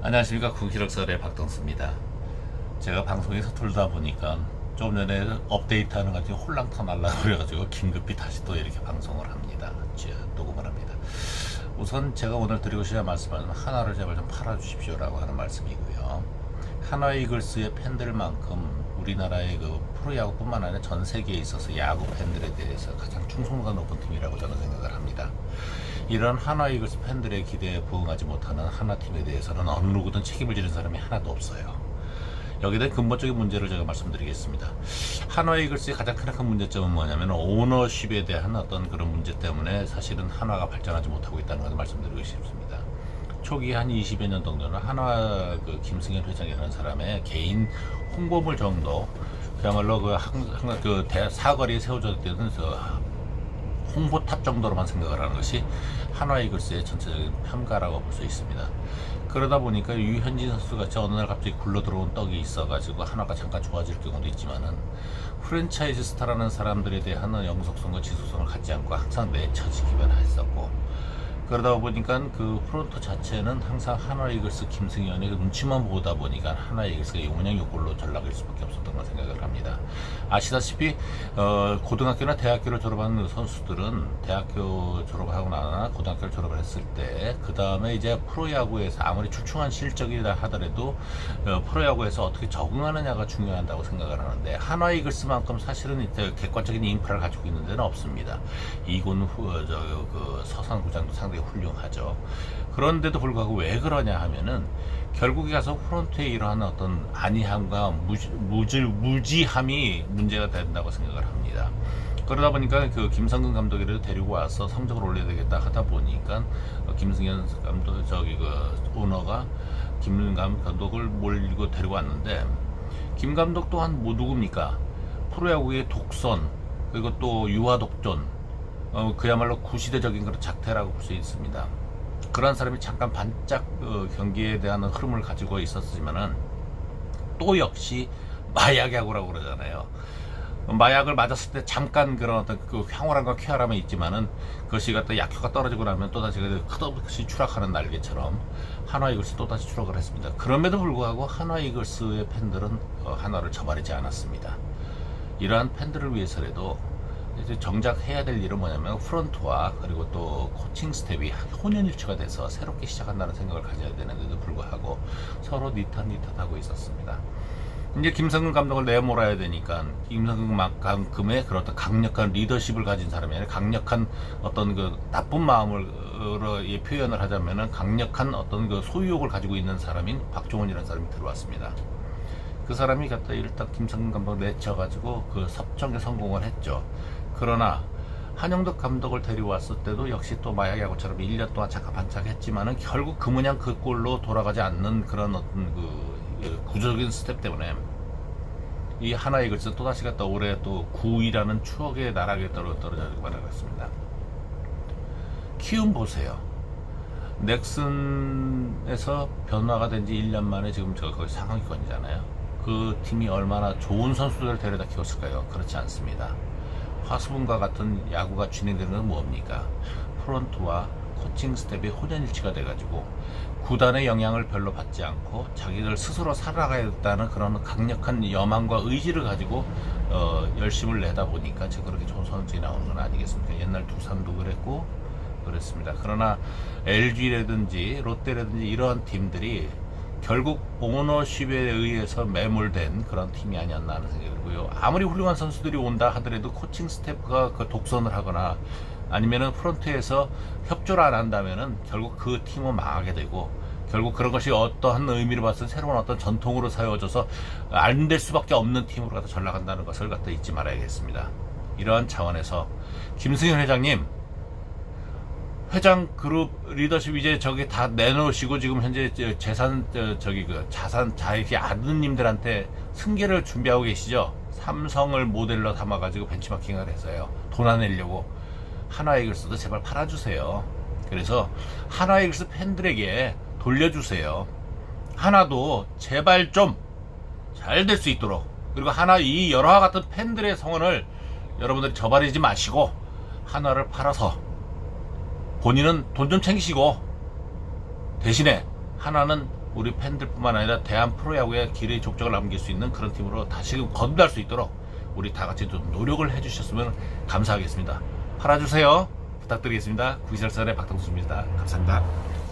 안녕하십니까. 구기력설의 박동수입니다. 제가 방송에 서툴다 보니까 좀 전에 업데이트하는 것 같이 홀랑터 날라고 그래가지고 긴급히 다시 또 이렇게 방송을 합니다. 녹음을 합니다. 우선 제가 오늘 드리고 싶은 말씀은 하나를 제발 좀 팔아주십시오 라고 하는 말씀이고요. 하나 이글스의 팬들만큼 우리나라의 그 프로야구뿐만 아니라 전 세계에 있어서 야구 팬들에 대해서 가장 충성도가 높은 팀이라고 저는 생각을 합니다. 이런 하나 이글스 팬들의 기대에 부응하지 못하는 하나팀에 대해서는 어느 누구든 책임을 지는 사람이 하나도 없어요. 여기에 대한 근본적인 문제를 제가 말씀드리겠습니다. 하나 이글스의 가장 큰 문제점은 뭐냐면 오너십에 대한 어떤 그런 문제 때문에 사실은 하나가 발전하지 못하고 있다는 것을 말씀드리고 싶습니다. 초기 한 20여 년 정도는 한화 그 김승현 회장이라는 사람의 개인 홍보물 정도, 그야말로 그 사거리에 세워져 있던 홍보탑 정도로만 생각을 하는 것이 한화 이글스의 전체적인 평가라고 볼 수 있습니다. 그러다 보니까 유현진 선수 같이 어느 날 갑자기 굴러 들어온 떡이 있어가지고 하나가 잠깐 좋아질 경우도 있지만은 프랜차이즈 스타라는 사람들에 대한 영속성과 지속성을 갖지 않고 항상 내쳐지기만 했었고, 그러다 보니까 그 프론트 자체는 항상 하나 이글스 김승현의 눈치만 보다 보니까 하나 이글스가 용량요골로 전락일 수밖에 없었던 걸 생각을 합니다. 아시다시피 고등학교나 대학교를 졸업하는 선수들은 대학교 졸업하고 나나 고등학교를 졸업을 했을 때 그 다음에 이제 프로야구에서 아무리 출중한 실적이라 하더라도 프로야구에서 어떻게 적응하느냐가 중요하다고 생각을 하는데, 하나 이글스만큼 사실은 이제 객관적인 인프라를 가지고 있는 데는 없습니다. 이군 그 서산구장도 상당히 훌륭하죠. 그런데도 불구하고 왜 그러냐 하면은 결국에 가서 프론트에 이러한 어떤 안이함과 무지함이 문제가 된다고 생각을 합니다. 그러다 보니까 그 김성근 감독이라도 데리고 와서 성적을 올려야 되겠다 하다 보니까 김승현 감독 그 오너가 김 감독을 몰고 데리고 왔는데, 김 감독 또한 뭐 누굽니까? 프로야구의 독선, 그리고 또 유아 독존, 그야말로 구시대적인 그런 작태라고 볼 수 있습니다. 그런 사람이 잠깐 반짝 경기에 대한 흐름을 가지고 있었지만은 또 역시 마약야구라고 그러잖아요. 마약을 맞았을 때 잠깐 그런 어떤 그 황홀함과 쾌활함이 있지만은 그것이 갖다 약효가 떨어지고 나면 또다시 끝없이 추락하는 날개처럼 한화 이글스 또다시 추락을 했습니다. 그럼에도 불구하고 한화 이글스의 팬들은 하나를 저버리지 않았습니다. 이러한 팬들을 위해서라도 이제 정작 해야 될 일은 뭐냐면 프런트와 그리고 또 코칭 스텝이 혼연일체가 돼서 새롭게 시작한다는 생각을 가져야 되는데도 불구하고 서로 니탓하고 있었습니다. 이제 김성근 감독을 내몰아야 되니까 김성근만큼의 그런 어떤 강력한 리더십을 가진 사람이 아니라 강력한 어떤 그 나쁜 마음을 표현을 하자면은 강력한 어떤 그 소유욕을 가지고 있는 사람인 박종원이라는 사람이 들어왔습니다. 그 사람이 갖다 일단 김성근 감독을 내쳐가지고 그 섭정에 성공을 했죠. 그러나 한영덕 감독을 데려왔을 때도 역시 또 마약야구처럼 1년 동안 잠깐 반짝했지만은 결국 그 모양 그 꼴로 돌아가지 않는 그런 어떤 그 구조적인 스텝 때문에 이 하나 이글스 또다시 갔다 올해 또 9위라는 추억의 나락에 떨어지고 말았습니다. 키움 보세요. 넥슨에서 변화가 된 지 1년 만에 지금 거의 상위권이잖아요. 그 팀이 얼마나 좋은 선수들을 데려다 키웠을까요? 그렇지 않습니다. 화수분과 같은 야구가 진행되는 건 뭡니까? 프론트와 코칭 스텝이 혼연일치가 돼가지고 구단의 영향을 별로 받지 않고 자기들 스스로 살아가야겠다는 그런 강력한 여망과 의지를 가지고 열심을 내다 보니까 지금 그렇게 좋은 선수들이 나오는 건 아니겠습니까? 옛날 두산도 그랬고 그랬습니다. 그러나 LG라든지 롯데라든지 이러한 팀들이 결국 오너십에 의해서 매몰된 그런 팀이 아니었나 하는 생각이 들고요. 아무리 훌륭한 선수들이 온다 하더라도 코칭 스태프가 그 독선을 하거나 아니면은 프론트에서 협조를 안 한다면은 결국 그 팀은 망하게 되고, 결국 그런 것이 어떠한 의미로 봤을 때 새로운 어떤 전통으로 세워져서 안 될 수밖에 없는 팀으로 갖다 전락한다는 것을 갖다 잊지 말아야겠습니다. 이러한 차원에서 김승현 회장님, 회장 그룹 리더십 이제 저기 다 내놓으시고 지금 현재 재산 자산 자기 아드님들한테 승계를 준비하고 계시죠. 삼성을 모델로 삼아가지고 벤치마킹을 해서요, 돈 안 내려고 하나 이글스도 제발 팔아주세요. 그래서 하나 이글스 팬들에게 돌려주세요. 하나도 제발 좀 잘 될 수 있도록, 그리고 하나 이 여러와 같은 팬들의 성원을 여러분들이 저버리지 마시고 하나를 팔아서 본인은 돈 좀 챙기시고 대신에 하나는 우리 팬들뿐만 아니라 대한 프로야구의 길의 족적을 남길 수 있는 그런 팀으로 다시금 건달할 수 있도록 우리 다 같이 좀 노력을 해주셨으면 감사하겠습니다. 팔아주세요. 부탁드리겠습니다. 구기설설의 박동수입니다. 감사합니다.